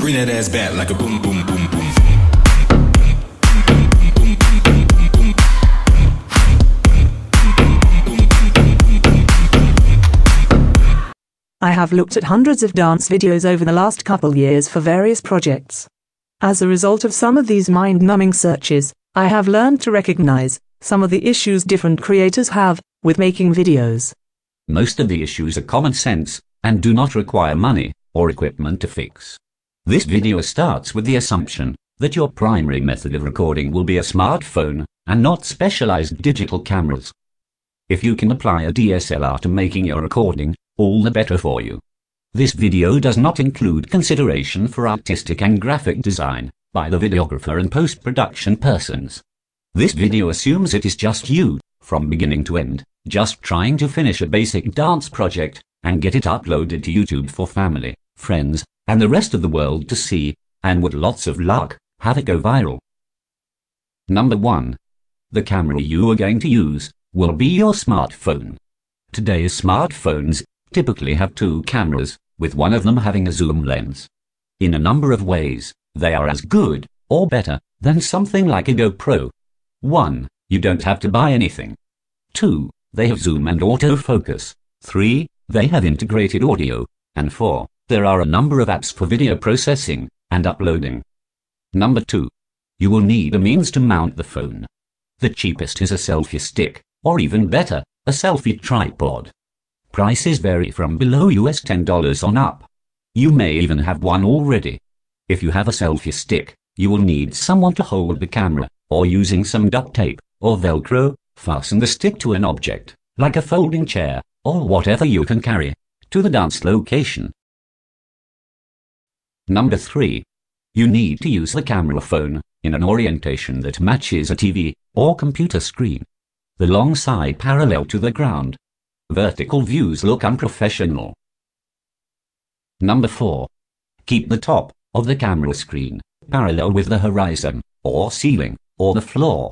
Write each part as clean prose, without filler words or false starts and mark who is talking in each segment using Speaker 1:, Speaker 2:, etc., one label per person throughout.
Speaker 1: bring that ass back like a boom, boom, boom, boom.
Speaker 2: I have looked at hundreds of dance videos over the last couple years for various projects. As a result of some of these mind-numbing searches, I have learned to recognize some of the issues different creators have with making videos.
Speaker 3: Most of the issues are common sense and do not require money or equipment to fix. This video starts with the assumption that your primary method of recording will be a smartphone and not specialized digital cameras. If you can apply a DSLR to making your recording, all the better for you. This video does not include consideration for artistic and graphic design by the videographer and post-production persons. This video assumes it is just you, from beginning to end, just trying to finish a basic dance project and get it uploaded to YouTube for family, friends, and the rest of the world to see, and with lots of luck, have it go viral. Number 1. The camera you are going to use will be your smartphone. Today's smartphones typically have two cameras, with one of them having a zoom lens. In a number of ways, they are as good, or better, than something like a GoPro. 1. You don't have to buy anything. 2. They have zoom and autofocus. 3. They have integrated audio. And 4. There are a number of apps for video processing and uploading. Number 2. You will need a means to mount the phone. The cheapest is a selfie stick, or even better, a selfie tripod. Prices vary from below $10 on up. You may even have one already. If you have a selfie stick, you will need someone to hold the camera, or using some duct tape or Velcro, fasten the stick to an object, like a folding chair, or whatever you can carry, to the dance location. Number 3. You need to use the camera phone in an orientation that matches a TV or computer screen. The long side parallel to the ground. Vertical views look unprofessional. Number 4. Keep the top of the camera screen parallel with the horizon, or ceiling, or the floor.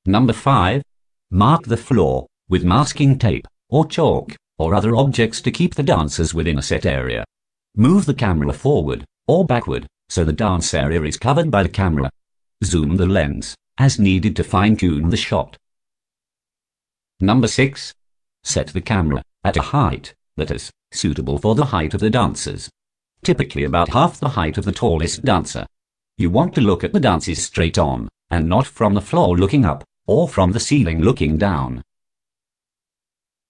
Speaker 3: Number 5. Mark the floor with masking tape, or chalk, or other objects to keep the dancers within a set area. Move the camera forward, or backward, so the dance area is covered by the camera. Zoom the lens, as needed to fine-tune the shot. Number 6. Set the camera at a height that is suitable for the height of the dancers. Typically about half the height of the tallest dancer. You want to look at the dancers straight on, and not from the floor looking up, or from the ceiling looking down.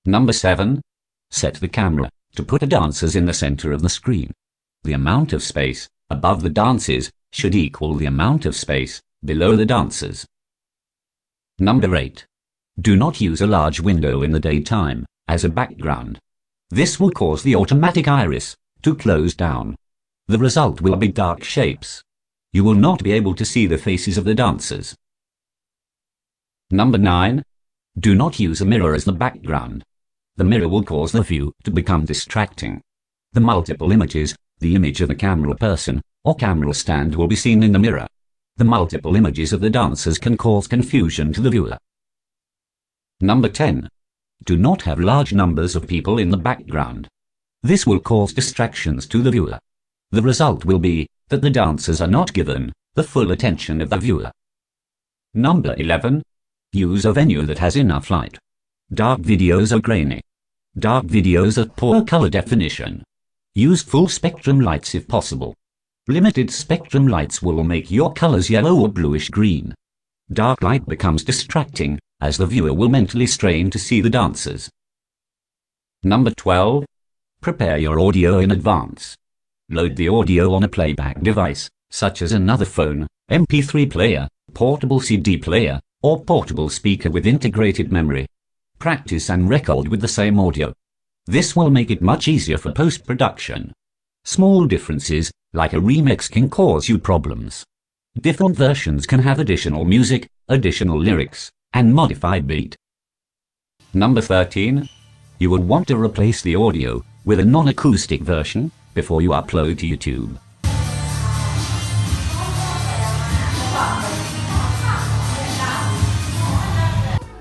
Speaker 3: Number 7. Set the camera to put the dancers in the center of the screen. The amount of space above the dancers should equal the amount of space below the dancers. Number 8. Do not use a large window in the daytime as a background. This will cause the automatic iris to close down. The result will be dark shapes. You will not be able to see the faces of the dancers. Number 9. Do not use a mirror as the background. The mirror will cause the view to become distracting. The multiple images, the image of the camera person or camera stand will be seen in the mirror. The multiple images of the dancers can cause confusion to the viewer. Number 10. Do not have large numbers of people in the background. This will cause distractions to the viewer. The result will be that the dancers are not given the full attention of the viewer. Number 11. Use a venue that has enough light. Dark videos are grainy. Dark videos are poor color definition. Use full spectrum lights if possible. Limited spectrum lights will make your colors yellow or bluish green. Dark light becomes distracting, as the viewer will mentally strain to see the dancers. Number 12. Prepare your audio in advance. Load the audio on a playback device, such as another phone, MP3 player, portable CD player, or portable speaker with integrated memory. Practice and record with the same audio. This will make it much easier for post-production. Small differences, like a remix, can cause you problems. Different versions can have additional music, additional lyrics, and modified beat. Number 13. You would want to replace the audio with a non-acoustic version before you upload to YouTube.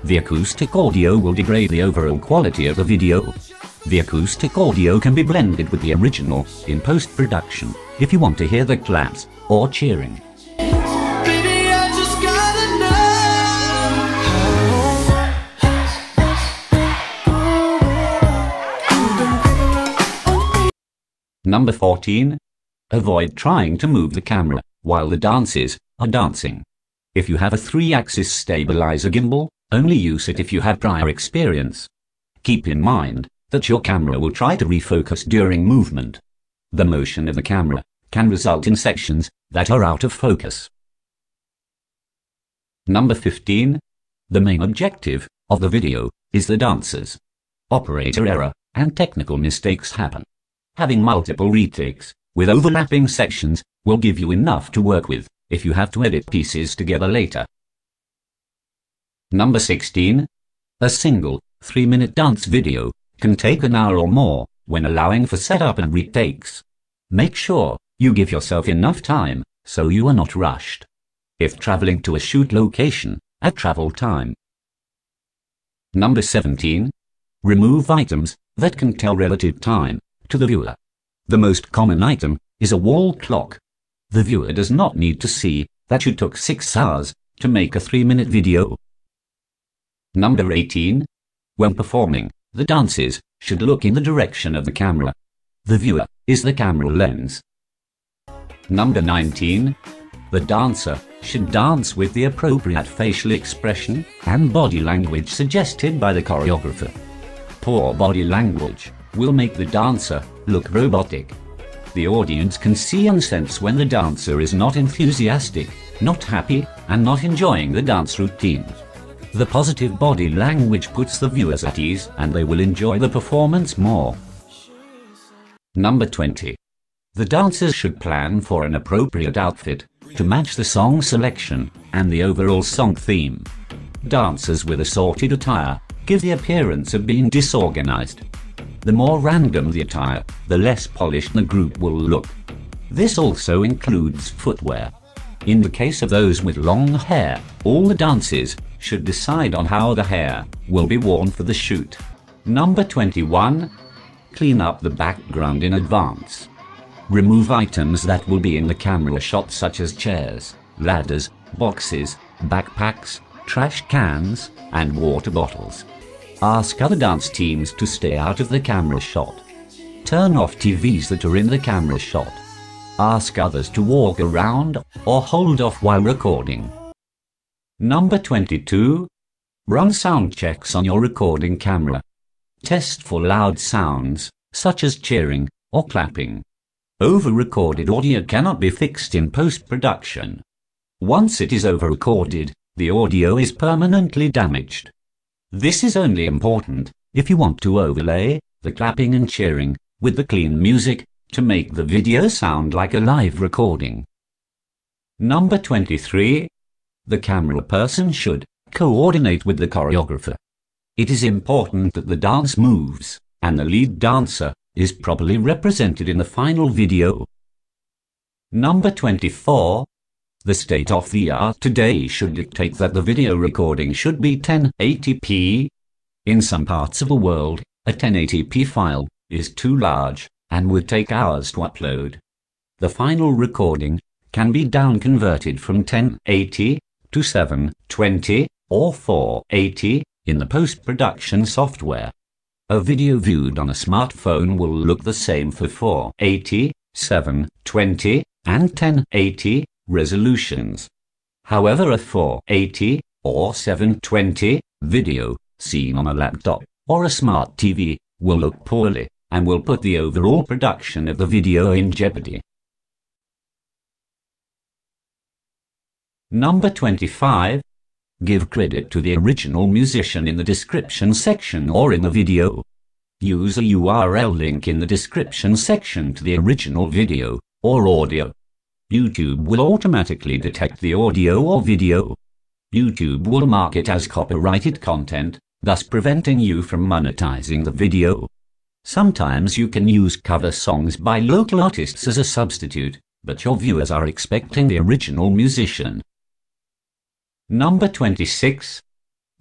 Speaker 3: The acoustic audio will degrade the overall quality of the video. The acoustic audio can be blended with the original in post-production if you want to hear the claps or cheering.
Speaker 4: Baby, I just gotta know.
Speaker 3: Number 14. Avoid trying to move the camera while the dancers are dancing. If you have a 3-axis stabilizer gimbal, only use it if you have prior experience. Keep in mind that your camera will try to refocus during movement. The motion of the camera can result in sections that are out of focus. Number 15. The main objective of the video is the dancers. Operator error and technical mistakes happen. Having multiple retakes with overlapping sections will give you enough to work with if you have to edit pieces together later. Number 16. A single 3-minute dance video can take an hour or more when allowing for setup and retakes. Make sure you give yourself enough time so you are not rushed if traveling to a shoot location at travel time. Number 17. Remove items that can tell relative time to the viewer. The most common item is a wall clock. The viewer does not need to see that you took 6 hours to make a 3-minute video. Number 18. When performing, the dancers should look in the direction of the camera. The viewer is the camera lens. Number 19. The dancer should dance with the appropriate facial expression and body language suggested by the choreographer. Poor body language will make the dancer look robotic. The audience can see and sense when the dancer is not enthusiastic, not happy, and not enjoying the dance routine. The positive body language puts the viewers at ease and they will enjoy the performance more. Number 20. The dancers should plan for an appropriate outfit to match the song selection and the overall song theme. Dancers with assorted attire give the appearance of being disorganized. The more random the attire, the less polished the group will look. This also includes footwear. In the case of those with long hair, all the dancers should decide on how the hair will be worn for the shoot. Number 21. Clean up the background in advance. Remove items that will be in the camera shot such as chairs, ladders, boxes, backpacks, trash cans, and water bottles. Ask other dance teams to stay out of the camera shot. Turn off TVs that are in the camera shot. Ask others to walk around or hold off while recording. Number 22. Run sound checks on your recording camera. Test for loud sounds, such as cheering or clapping. Over-recorded audio cannot be fixed in post-production. Once it is over-recorded, the audio is permanently damaged. This is only important if you want to overlay the clapping and cheering with the clean music to make the video sound like a live recording. Number 23. The camera person should coordinate with the choreographer. It is important that the dance moves and the lead dancer is properly represented in the final video. Number 24. The state of the art today should dictate that the video recording should be 1080p. In some parts of the world, a 1080p file is too large and would take hours to upload. The final recording can be down-converted from 1080 to 720 or 480 in the post-production software. A video viewed on a smartphone will look the same for 480, 720, and 1080 resolutions. However, a 480 or 720 video seen on a laptop or a smart TV will look poorly and will put the overall production of the video in jeopardy. Number 25. Give credit to the original musician in the description section or in the video. Use a URL link in the description section to the original video or audio. YouTube will automatically detect the audio or video. YouTube will mark it as copyrighted content, thus preventing you from monetizing the video. Sometimes you can use cover songs by local artists as a substitute, but your viewers are expecting the original musician. Number 26.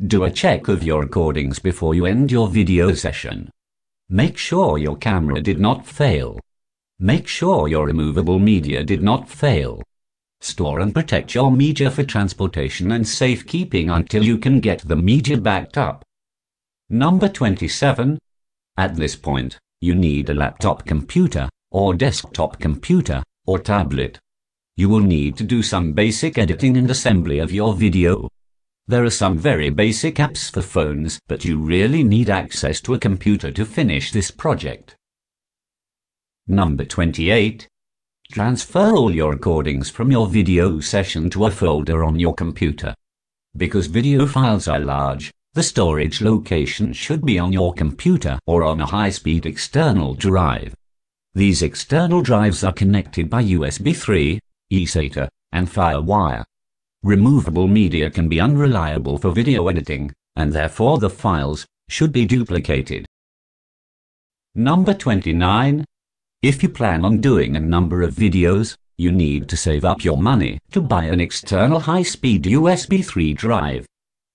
Speaker 3: Do a check of your recordings before you end your video session. Make sure your camera did not fail. Make sure your removable media did not fail. Store and protect your media for transportation and safekeeping until you can get the media backed up. Number 27. At this point, you need a laptop computer, or desktop computer, or tablet. You will need to do some basic editing and assembly of your video. There are some very basic apps for phones, but you really need access to a computer to finish this project. Number 28. Transfer all your recordings from your video session to a folder on your computer. Because video files are large, the storage location should be on your computer or on a high-speed external drive. These external drives are connected by USB 3, eSATA, and FireWire. Removable media can be unreliable for video editing, and therefore the files should be duplicated. Number 29. If you plan on doing a number of videos, you need to save up your money to buy an external high-speed USB 3 drive.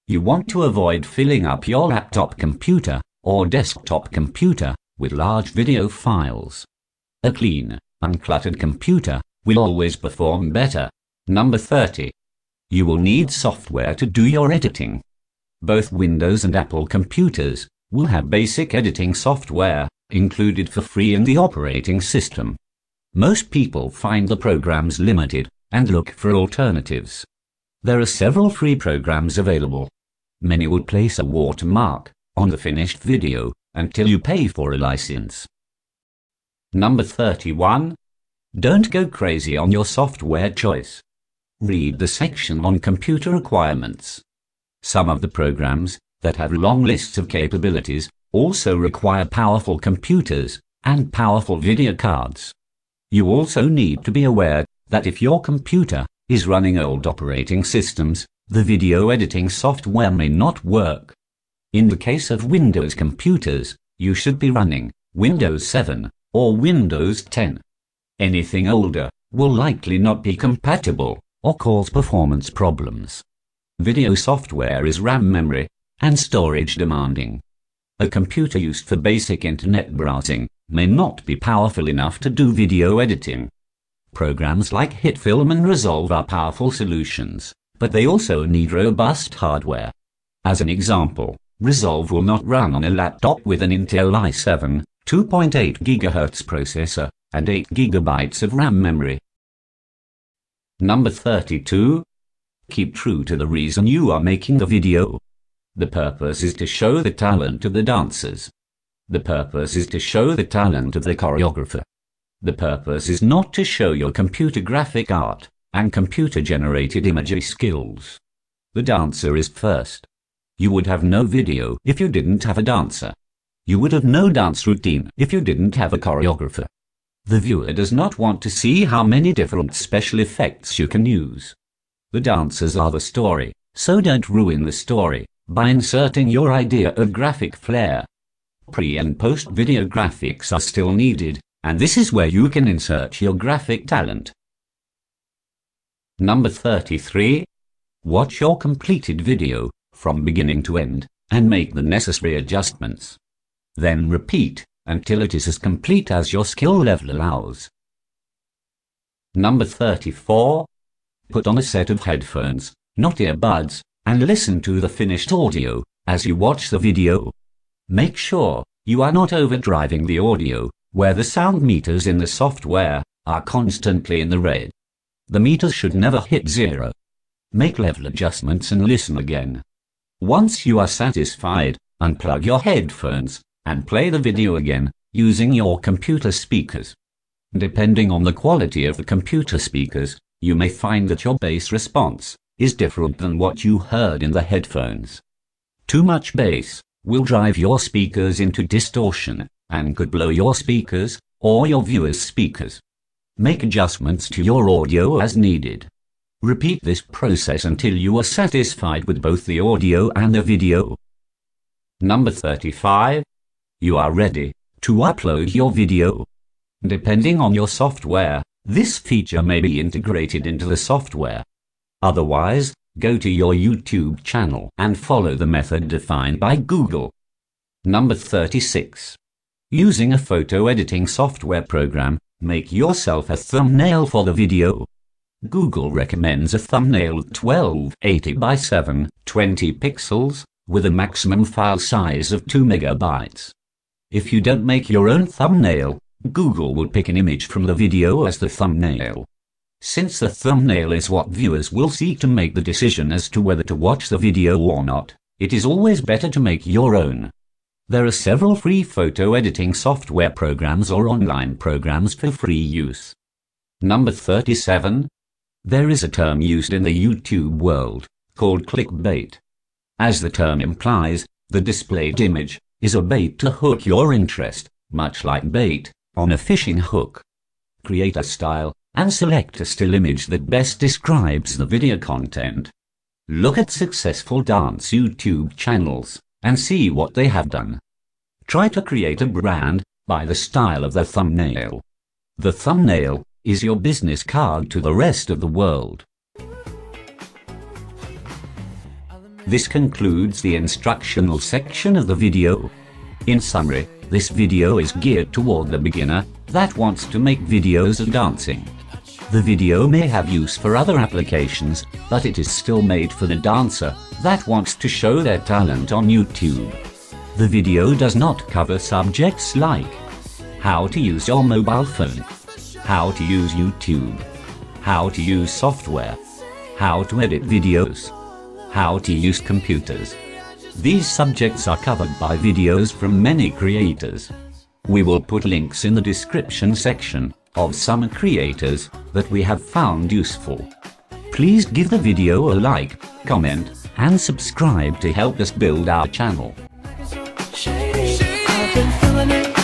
Speaker 3: You want to avoid filling up your laptop computer or desktop computer with large video files. A clean, uncluttered computer will always perform better. Number 30. You will need software to do your editing. Both Windows and Apple computers will have basic editing software included for free in the operating system. Most people find the programs limited and look for alternatives. There are several free programs available. Many would place a watermark on the finished video until you pay for a license. Number 31. Don't go crazy on your software choice. Read the section on computer requirements. Some of the programs that have long lists of capabilities also require powerful computers and powerful video cards. You also need to be aware that if your computer is running old operating systems, the video editing software may not work. In the case of Windows computers, you should be running Windows 7 or Windows 10. Anything older will likely not be compatible or cause performance problems. Video software is RAM memory and storage demanding. A computer used for basic internet browsing may not be powerful enough to do video editing. Programs like HitFilm and Resolve are powerful solutions, but they also need robust hardware. As an example, Resolve will not run on a laptop with an Intel i7 2.8 GHz processor and 8 GB of RAM memory. Number 32. Keep true to the reason you are making the video. The purpose is to show the talent of the dancers. The purpose is to show the talent of the choreographer. The purpose is not to show your computer graphic art and computer-generated imagery skills. The dancer is first. You would have no video if you didn't have a dancer. You would have no dance routine if you didn't have a choreographer. The viewer does not want to see how many different special effects you can use. The dancers are the story, so don't ruin the story by inserting your idea of graphic flair. Pre- and post-video graphics are still needed, and this is where you can insert your graphic talent. Number 33. Watch your completed video from beginning to end and make the necessary adjustments. Then repeat until it is as complete as your skill level allows. Number 34. Put on a set of headphones, not earbuds, and listen to the finished audio as you watch the video. Make sure you are not overdriving the audio, where the sound meters in the software are constantly in the red. The meters should never hit zero. Make level adjustments and listen again. Once you are satisfied, unplug your headphones and play the video again using your computer speakers. Depending on the quality of the computer speakers, you may find that your bass response is different than what you heard in the headphones. Too much bass will drive your speakers into distortion and could blow your speakers or your viewers' speakers. Make adjustments to your audio as needed. Repeat this process until you are satisfied with both the audio and the video. Number 35. You are ready to upload your video. Depending on your software, this feature may be integrated into the software. Otherwise, go to your YouTube channel and follow the method defined by Google. Number 36. Using a photo editing software program, make yourself a thumbnail for the video. Google recommends a thumbnail 1280 by 720 pixels, with a maximum file size of 2 megabytes. If you don't make your own thumbnail, Google will pick an image from the video as the thumbnail. Since the thumbnail is what viewers will see to make the decision as to whether to watch the video or not, it is always better to make your own. There are several free photo editing software programs or online programs for free use. Number 37. There is a term used in the YouTube world, called clickbait. As the term implies, the displayed image is a bait to hook your interest, much like bait on a fishing hook. Create a style and select a still image that best describes the video content. Look at successful dance YouTube channels and see what they have done. Try to create a brand by the style of the thumbnail. The thumbnail is your business card to the rest of the world. This concludes the instructional section of the video. In summary, this video is geared toward the beginner that wants to make videos of dancing. The video may have use for other applications, but it is still made for the dancer that wants to show their talent on YouTube. The video does not cover subjects like how to use your mobile phone, how to use YouTube, how to use software, how to edit videos, how to use computers. These subjects are covered by videos from many creators. We will put links in the description section of some creators that we have found useful. Please give the video a like, comment, and subscribe to help us build our channel.
Speaker 4: I've been feeling it.